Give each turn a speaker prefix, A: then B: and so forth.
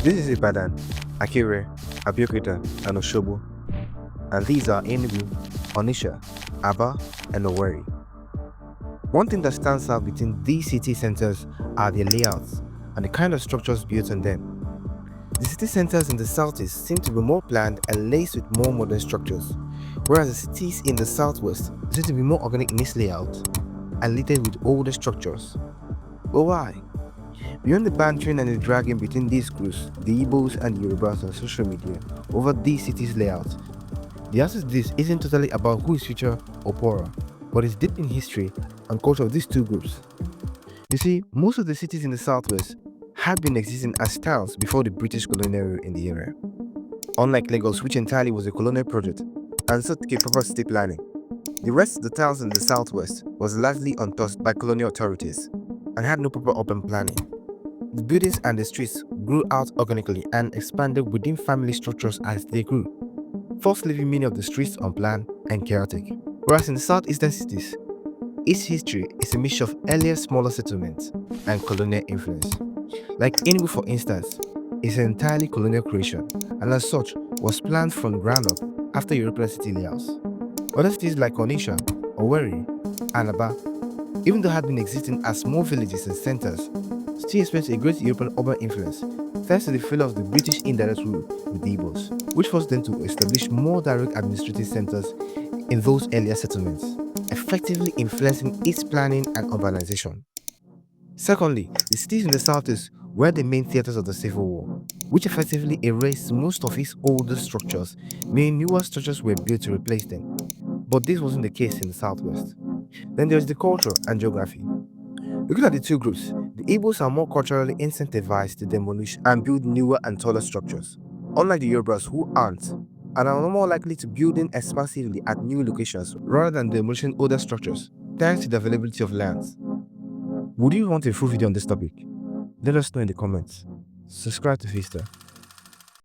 A: This is Ibadan, Akure, Abeokuta, and Osogbo, and these are Enugu, Onitsha, Aba, and Owerri. One thing that stands out between these city centers are their layouts and the kind of structures built on them. The city centers in the southeast seem to be more planned and laced with more modern structures, whereas the cities in the southwest seem to be more organic in its layout and littered with older structures. But why? Beyond the bantering and the dragging between these groups, the Igbos and the Yorubas on social media over these cities' layouts, the answer to this isn't totally about who is richer or poorer, but it's deep in history and culture of these two groups. You see, most of the cities in the southwest had been existing as towns before the British colonial rule in the area. Unlike Lagos, which entirely was a colonial project and so took a proper city planning, the rest of the towns in the southwest was largely untouched by colonial authorities and had no proper urban planning. The buildings and the streets grew out organically and expanded within family structures as they grew, first leaving many of the streets unplanned and chaotic. Whereas in the southeastern cities, its history is a mixture of earlier smaller settlements and colonial influence. Like Enugu, for instance, is an entirely colonial creation and as such was planned from the ground up after European city layouts. Other cities like Onitsha, Owerri, and Aba, even though had been existing as small villages and centers, still experienced a great European urban influence thanks to the failure of the British indirect rule with the Igbos, which forced them to establish more direct administrative centers in those earlier settlements, effectively influencing its planning and urbanization. Secondly, the cities in the southeast were the main theaters of the Civil War, which effectively erased most of its older structures, meaning newer structures were built to replace them. But this wasn't the case in the southwest. Then there's the culture and geography. Looking at the two groups, the Igbos are more culturally incentivized to demolish and build newer and taller structures, unlike the Yorubas who aren't, and are more likely to building expansively at new locations rather than demolishing older structures, thanks to the availability of lands. Would you want a full video on this topic? Let us know in the comments. Subscribe to VISTA.